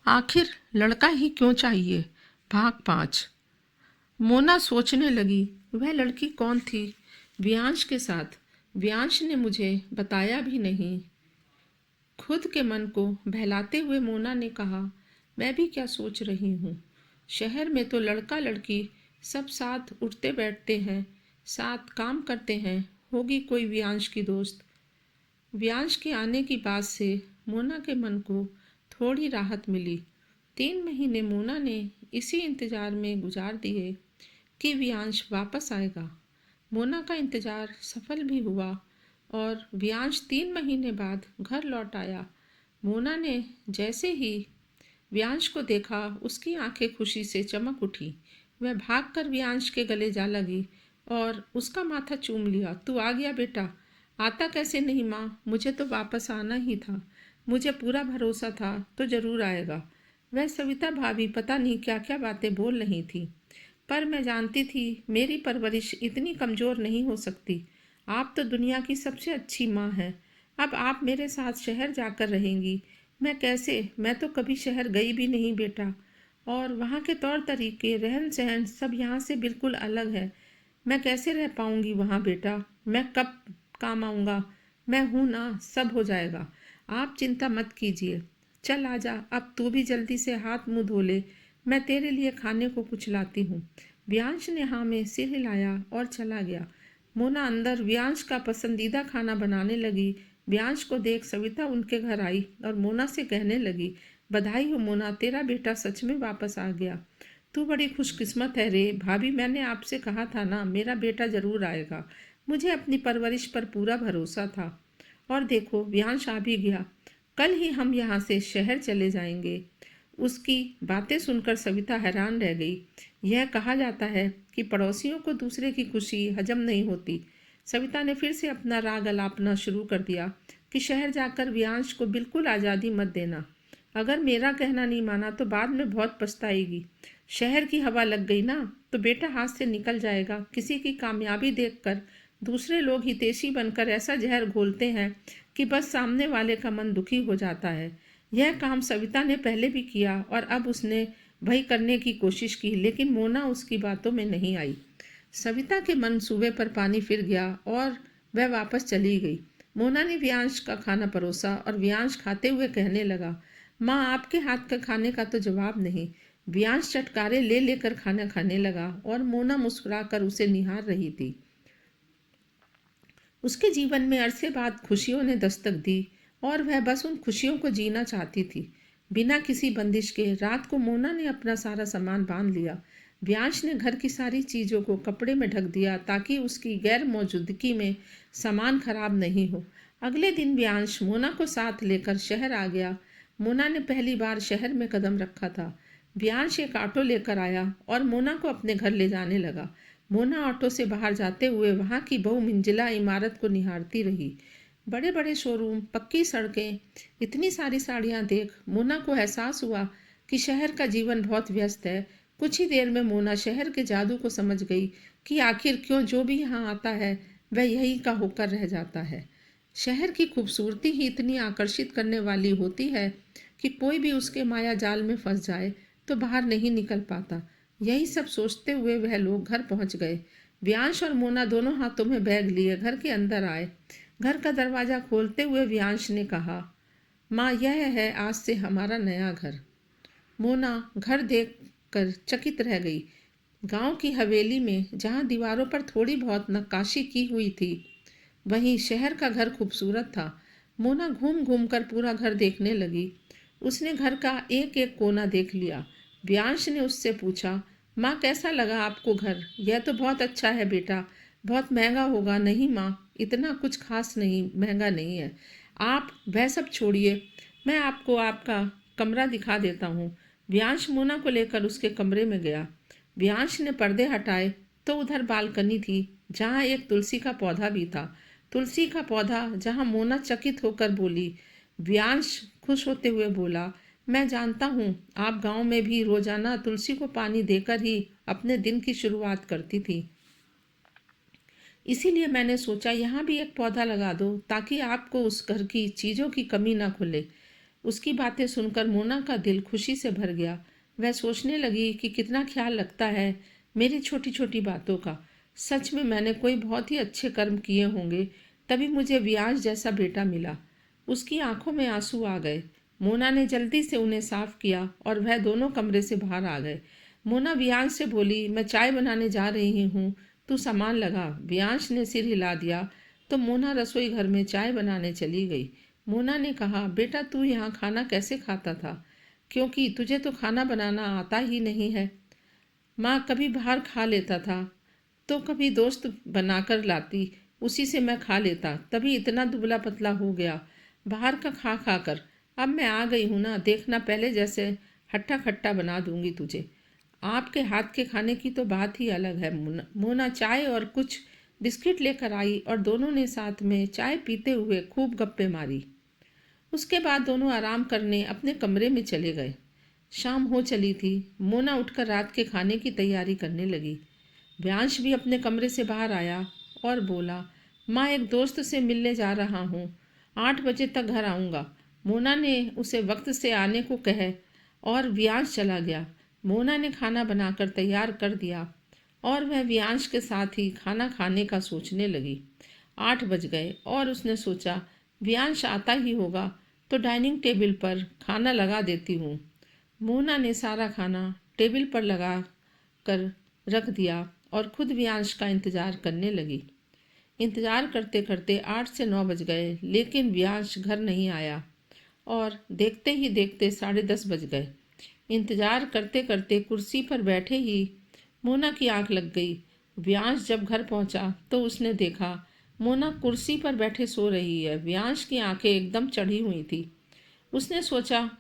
आखिर लड़का ही क्यों चाहिए? भाग 5। मोना सोचने लगी, वह लड़की कौन थी? व्यांश के साथ। व्यांश ने मुझे बताया भी नहीं। खुद के मन को बहलाते हुए मोना ने कहा, मैं भी क्या सोच रही हूँ। शहर में तो लड़का लड़की सब साथ उठते बैठते हैं, साथ काम करते हैं। होगी कोई व्यांश की दोस्त। व्यांश के आने की बात से मोना के मन को थोड़ी राहत मिली। 3 महीने मोना ने इसी इंतजार में गुजार दिए कि व्यांश वापस आएगा। मोना का इंतजार सफल भी हुआ और व्यांश 3 महीने बाद घर लौट आया। मोना ने जैसे ही व्यांश को देखा, उसकी आंखें खुशी से चमक उठी। वह भागकर व्यांश के गले जा लगी और उसका माथा चूम लिया। तू आ गया बेटा। आता कैसे नहीं माँ, मुझे तो वापस आना ही था। मुझे पूरा भरोसा था तो जरूर आएगा। वह सविता भाभी पता नहीं क्या क्या बातें बोल रही थी, पर मैं जानती थी मेरी परवरिश इतनी कमज़ोर नहीं हो सकती। आप तो दुनिया की सबसे अच्छी माँ हैं। अब आप मेरे साथ शहर जाकर रहेंगी। मैं कैसे? मैं तो कभी शहर गई भी नहीं बेटा। और वहाँ के तौर तरीके, रहन सहन सब यहाँ से बिल्कुल अलग है। मैं कैसे रह पाऊँगी वहाँ बेटा? मैं कब काम आऊँगा? मैं हूँ ना, सब हो जाएगा। आप चिंता मत कीजिए। चल आजा, अब तू भी जल्दी से हाथ मुंह धो ले। मैं तेरे लिए खाने को कुछ लाती हूँ। व्यांश ने हाँ में सिर हिलाया और चला गया। मोना अंदर व्यांश का पसंदीदा खाना बनाने लगी। व्यांश को देख सविता उनके घर आई और मोना से कहने लगी, बधाई हो मोना, तेरा बेटा सच में वापस आ गया। तू बड़ी खुशकिस्मत है रे भाभी। मैंने आपसे कहा था ना, मेरा बेटा जरूर आएगा। मुझे अपनी परवरिश पर पूरा भरोसा था। और देखो, व्यांश आ भी गया। कल ही हम यहाँ से शहर चले जाएंगे। उसकी बातें सुनकर सविता हैरान रह गई। यह कहा जाता है कि पड़ोसियों को दूसरे की खुशी हजम नहीं होती। सविता ने फिर से अपना राग अलापना शुरू कर दिया कि शहर जाकर व्यांश को बिल्कुल आज़ादी मत देना। अगर मेरा कहना नहीं माना तो बाद में बहुत पछताएगी। शहर की हवा लग गई ना तो बेटा हाथ से निकल जाएगा। किसी की कामयाबी देखकर दूसरे लोग हितैषी बनकर ऐसा जहर घोलते हैं कि बस सामने वाले का मन दुखी हो जाता है। यह काम सविता ने पहले भी किया और अब उसने वही करने की कोशिश की, लेकिन मोना उसकी बातों में नहीं आई। सविता के मनसूबे पर पानी फिर गया और वह वापस चली गई। मोना ने व्यांश का खाना परोसा और व्यांश खाते हुए कहने लगा, माँ आपके हाथ का खाने का तो जवाब नहीं। व्यांश चटकारे ले लेकर खाना खाने लगा और मोना मुस्कुराकर उसे निहार रही थी। उसके जीवन में अरसे बाद खुशियों ने दस्तक दी और वह बस उन खुशियों को जीना चाहती थी, बिना किसी बंदिश के। रात को मोना ने अपना सारा सामान बांध लिया। व्यांश ने घर की सारी चीज़ों को कपड़े में ढक दिया ताकि उसकी गैर मौजूदगी में सामान खराब नहीं हो। अगले दिन व्यांश मोना को साथ लेकर शहर आ गया। मोना ने पहली बार शहर में कदम रखा था। व्यांश एक ऑटो लेकर आया और मोना को अपने घर ले जाने लगा। मोना ऑटो से बाहर जाते हुए वहाँ की बहुमंजिला इमारत को निहारती रही। बड़े बड़े शोरूम, पक्की सड़कें, इतनी सारी साड़ियाँ देख मोना को एहसास हुआ कि शहर का जीवन बहुत व्यस्त है। कुछ ही देर में मोना शहर के जादू को समझ गई कि आखिर क्यों जो भी यहाँ आता है वह यहीं का होकर रह जाता है। शहर की खूबसूरती ही इतनी आकर्षित करने वाली होती है कि कोई भी उसके माया जाल में फंस जाए तो बाहर नहीं निकल पाता। यही सब सोचते हुए वह लोग घर पहुंच गए। व्यांश और मोना दोनों हाथों में बैग लिए घर के अंदर आए। घर का दरवाज़ा खोलते हुए व्यांश ने कहा, माँ यह है आज से हमारा नया घर। मोना घर देख कर चकित रह गई। गांव की हवेली में जहाँ दीवारों पर थोड़ी बहुत नक्काशी की हुई थी, वहीं शहर का घर खूबसूरत था। मोना घूम घूम कर पूरा घर देखने लगी। उसने घर का एक एक कोना देख लिया। व्यांश ने उससे पूछा, माँ कैसा लगा आपको घर? यह तो बहुत अच्छा है बेटा। बहुत महंगा होगा? नहीं माँ, इतना कुछ खास नहीं, महंगा नहीं है। आप वह सब छोड़िए, मैं आपको आपका कमरा दिखा देता हूँ। व्यांश मोना को लेकर उसके कमरे में गया। व्यांश ने पर्दे हटाए तो उधर बालकनी थी जहाँ एक तुलसी का पौधा भी था। तुलसी का पौधा जहाँ मोना चकित होकर बोली। व्यांश खुश होते हुए बोला, मैं जानता हूँ आप गांव में भी रोजाना तुलसी को पानी देकर ही अपने दिन की शुरुआत करती थी। इसीलिए मैंने सोचा यहाँ भी एक पौधा लगा दो ताकि आपको उस घर की चीज़ों की कमी ना खुले। उसकी बातें सुनकर मोना का दिल खुशी से भर गया। वह सोचने लगी कि कितना ख्याल रखता है मेरी छोटी छोटी बातों का। सच में मैंने कोई बहुत ही अच्छे कर्म किए होंगे, तभी मुझे वियांश जैसा बेटा मिला। उसकी आंखों में आंसू आ गए। मोना ने जल्दी से उन्हें साफ किया और वह दोनों कमरे से बाहर आ गए। मोना वियांश से बोली, मैं चाय बनाने जा रही हूँ, तू सामान लगा। वियांश ने सिर हिला दिया तो मोना रसोई घर में चाय बनाने चली गई। मोना ने कहा, बेटा तू यहाँ खाना कैसे खाता था, क्योंकि तुझे तो खाना बनाना आता ही नहीं है। माँ, कभी बाहर खा लेता था तो कभी दोस्त बनाकर लाती, उसी से मैं खा लेता, तभी इतना दुबला पतला हो गया बाहर का खा खा कर। अब मैं आ गई हूँ ना, देखना पहले जैसे हट्टा खट्टा बना दूंगी तुझे। आपके हाथ के खाने की तो बात ही अलग है। मोना चाय और कुछ बिस्किट लेकर आई और दोनों ने साथ में चाय पीते हुए खूब गप्पे मारी। उसके बाद दोनों आराम करने अपने कमरे में चले गए। शाम हो चली थी। मोना उठकर रात के खाने की तैयारी करने लगी। व्यांश भी अपने कमरे से बाहर आया और बोला, माँ, एक दोस्त से मिलने जा रहा हूँ, 8 बजे तक घर आऊँगा। मोना ने उसे वक्त से आने को कहे और व्यांश चला गया। मोना ने खाना बनाकर तैयार कर दिया और वह व्यांश के साथ ही खाना खाने का सोचने लगी। 8 बज गए और उसने सोचा, व्यांश आता ही होगा तो डाइनिंग टेबल पर खाना लगा देती हूँ। मोना ने सारा खाना टेबल पर लगा कर रख दिया और खुद व्यांश का इंतज़ार करने लगी। इंतज़ार करते करते 8 से 9 बज गए, लेकिन व्यांश घर नहीं आया और देखते ही देखते 10:30 बज गए। इंतज़ार करते करते कुर्सी पर बैठे ही मोना की आंख लग गई। व्यांश जब घर पहुंचा तो उसने देखा मोना कुर्सी पर बैठे सो रही है। व्यांश की आंखें एकदम चढ़ी हुई थी। उसने सोचा,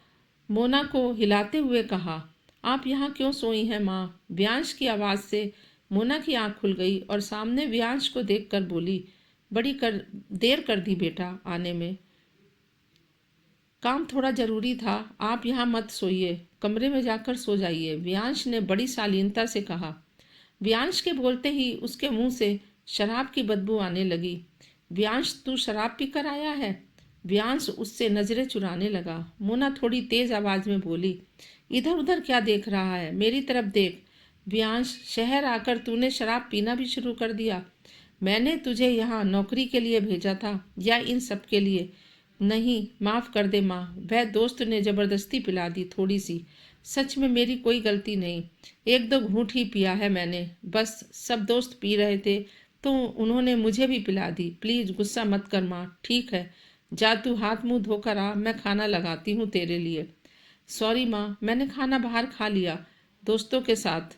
मोना को हिलाते हुए कहा, आप यहाँ क्यों सोई हैं माँ? व्यांश की आवाज़ से मोना की आंख खुल गई और सामने व्यांश को देखकर बोली, देर कर दी बेटा आने में, काम थोड़ा ज़रूरी था, आप यहाँ मत सोइए, कमरे में जाकर सो जाइए, व्यांश ने बड़ी शालीनता से कहा। व्यांश के बोलते ही उसके मुंह से शराब की बदबू आने लगी। व्यांश, तू शराब पीकर आया है? व्यांश उससे नज़रें चुराने लगा। मोना थोड़ी तेज़ आवाज़ में बोली, इधर उधर क्या देख रहा है, मेरी तरफ देख। व्यांश, शहर आकर तूने शराब पीना भी शुरू कर दिया? मैंने तुझे यहाँ नौकरी के लिए भेजा था या इन सब के लिए? नहीं, माफ़ कर दे माँ, वह दोस्त ने ज़बरदस्ती पिला दी थोड़ी सी। सच में मेरी कोई गलती नहीं, 1-2 घूंट ही पिया है मैंने, बस सब दोस्त पी रहे थे तो उन्होंने मुझे भी पिला दी। प्लीज़ गुस्सा मत कर माँ, ठीक है? जा तू हाथ मुंह धोकर आ, मैं खाना लगाती हूँ तेरे लिए। सॉरी माँ, मैंने खाना बाहर खा लिया दोस्तों के साथ।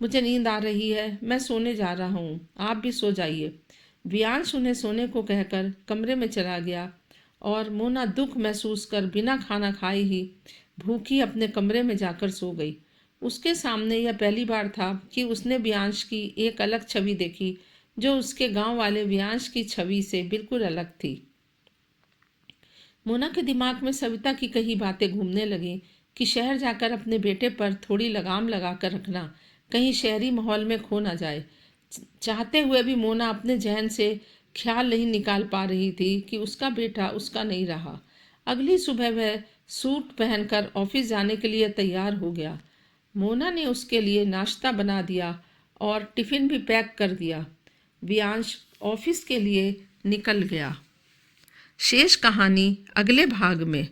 मुझे नींद आ रही है, मैं सोने जा रहा हूँ, आप भी सो जाइए। व्यांश उन्हें सोने को कहकर कमरे में चला गया और मोना दुख महसूस कर बिना खाना खाए ही भूखी अपने कमरे में जाकर सो गई। उसके सामने यह पहली बार था कि उसने व्यांश की एक अलग छवि देखी, जो उसके गांव वाले व्यांश की छवि से बिल्कुल अलग थी। मोना के दिमाग में सविता की कई बातें घूमने लगीं कि शहर जाकर अपने बेटे पर थोड़ी लगाम लगा कर रखना, कहीं शहरी माहौल में खो ना जाए। चाहते हुए भी मोना अपने जहन से ख्याल नहीं निकाल पा रही थी कि उसका बेटा उसका नहीं रहा। अगली सुबह वह सूट पहनकर ऑफिस जाने के लिए तैयार हो गया। मोना ने उसके लिए नाश्ता बना दिया और टिफ़िन भी पैक कर दिया। व्यांश ऑफिस के लिए निकल गया। शेष कहानी अगले भाग में।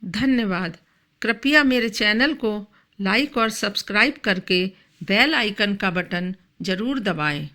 धन्यवाद। कृपया मेरे चैनल को लाइक और सब्सक्राइब करके बेल आइकन का बटन ज़रूर दबाएं।